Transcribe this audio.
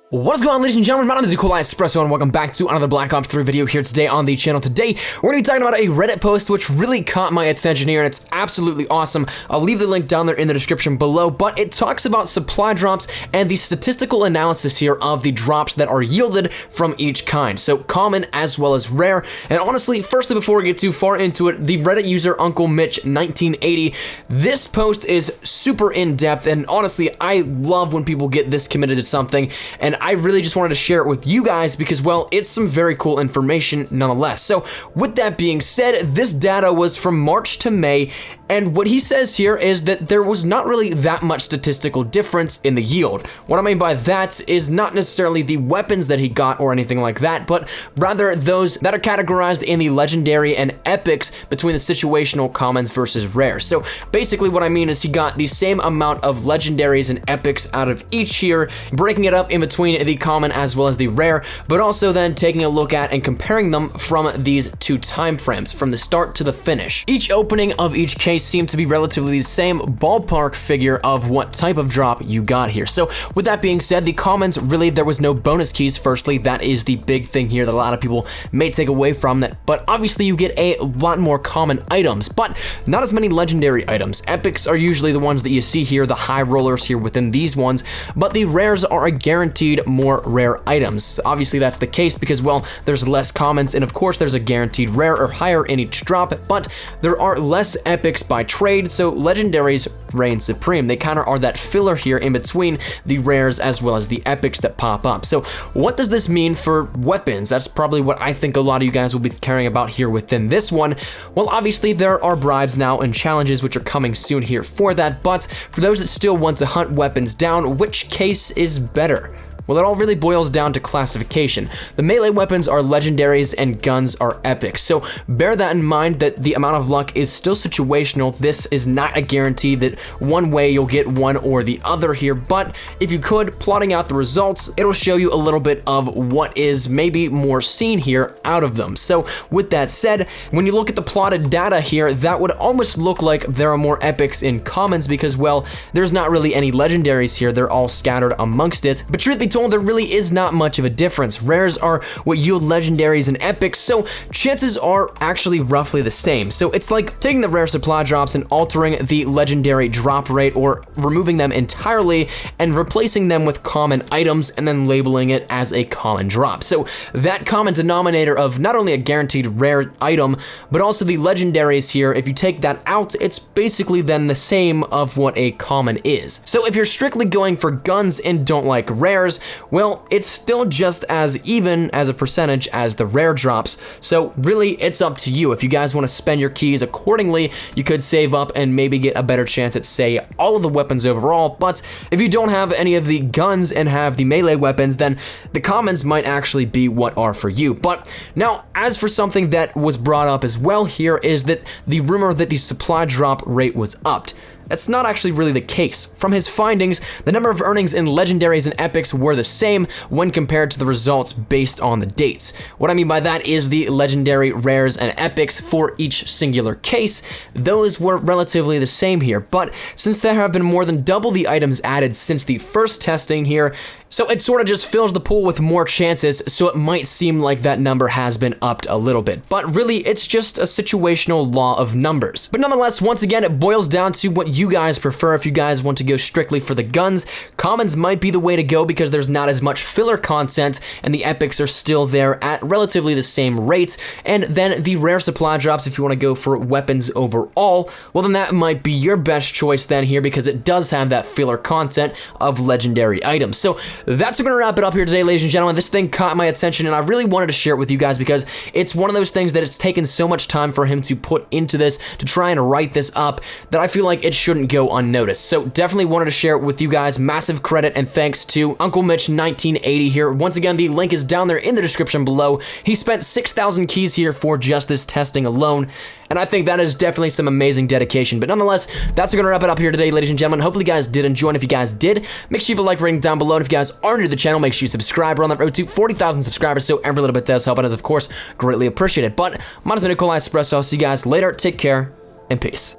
What is going on, ladies and gentlemen? My name is COD Espresso and welcome back to another Black Ops 3 video here today on the channel. Today, we're going to be talking about a Reddit post which really caught my attention here, and it's absolutely awesome. I'll leave the link down there in the description below, but it talks about supply drops and the statistical analysis here of the drops that are yielded from each kind, so common as well as rare. And honestly, firstly, before we get too far into it, the Reddit user Uncle Mitch 1980, this post is super in-depth, and honestly, I love when people get this committed to something, and I really just wanted to share it with you guys because, well, it's some very cool information nonetheless. So with that being said, this data was from March to May, and what he says here is that there was not really that much statistical difference in the yield. What I mean by that is not necessarily the weapons that he got or anything like that, but rather those that are categorized in the legendary and epics between the situational, commons versus rares. So basically what I mean is he got the same amount of legendaries and epics out of each here, breaking it up in between the common as well as the rare, but also then taking a look at and comparing them from these two time frames, from the start to the finish. Each opening of each case seemed to be relatively the same ballpark figure of what type of drop you got here. So with that being said, the commons, really there was no bonus keys. Firstly, that is the big thing here that a lot of people may take away from that, but obviously you get a lot more common items, but not as many legendary items. Epics are usually the ones that you see here, the high rollers here within these ones, but the rares are a guaranteed more rare items. Obviously that's the case because, well, there's less commons, and of course there's a guaranteed rare or higher in each drop, but there are less epics by trade, so legendaries reign supreme. They kind of are that filler here in between the rares as well as the epics that pop up. So what does this mean for weapons? That's probably what I think a lot of you guys will be caring about here within this one. Well, obviously there are bribes now and challenges which are coming soon here for that, but for those that still want to hunt weapons down, which case is better? Well, it all really boils down to classification. The melee weapons are legendaries and guns are epics. So bear that in mind that the amount of luck is still situational. This is not a guarantee that one way you'll get one or the other here, but if you could, plotting out the results, it'll show you a little bit of what is maybe more seen here out of them. So with that said, when you look at the plotted data here, that would almost look like there are more epics in commons because, well, there's not really any legendaries here. They're all scattered amongst it. But truth be told, there really is not much of a difference. Rares are what yield legendaries and epics, so chances are actually roughly the same. So it's like taking the rare supply drops and altering the legendary drop rate or removing them entirely and replacing them with common items and then labeling it as a common drop. So that common denominator of not only a guaranteed rare item, but also the legendaries here, if you take that out, it's basically then the same of what a common is. So if you're strictly going for guns and don't like rares, well, it's still just as even as a percentage as the rare drops, so really it's up to you. If you guys want to spend your keys accordingly, you could save up and maybe get a better chance at, say, all of the weapons overall, but if you don't have any of the guns and have the melee weapons, then the commons might actually be what are for you. But now, as for something that was brought up as well here is that the rumor that the supply drop rate was upped. That's not actually really the case. From his findings, the number of earnings in legendaries and epics were the same when compared to the results based on the dates. What I mean by that is the legendary, rares, and epics for each singular case, those were relatively the same here, but since there have been more than double the items added since the first testing here, so it sort of just fills the pool with more chances, so it might seem like that number has been upped a little bit. But really, it's just a situational law of numbers. But nonetheless, once again, it boils down to what you guys prefer. If you guys want to go strictly for the guns, commons might be the way to go because there's not as much filler content, and the epics are still there at relatively the same rate. And then the rare supply drops, if you want to go for weapons overall, well then that might be your best choice then here because it does have that filler content of legendary items. So that's going to wrap it up here today, ladies and gentlemen. This thing caught my attention, and I really wanted to share it with you guys because it's one of those things that it's taken so much time for him to put into this, to try and write this up, that I feel like it shouldn't go unnoticed. So definitely wanted to share it with you guys. Massive credit and thanks to Uncle Mitch 1980 here. Once again, the link is down there in the description below. He spent 6,000 keys here for just this testing alone, and I think that is definitely some amazing dedication. But nonetheless, that's going to wrap it up here today, ladies and gentlemen. Hopefully you guys did enjoy, and if you guys did, make sure you leave a like rating down below, and if you guys are new to the channel, make sure you subscribe. We're on that road to 40,000 subscribers, so every little bit does help, and is of course greatly appreciated. But my name is COD Espresso. I'll see you guys later. Take care and peace.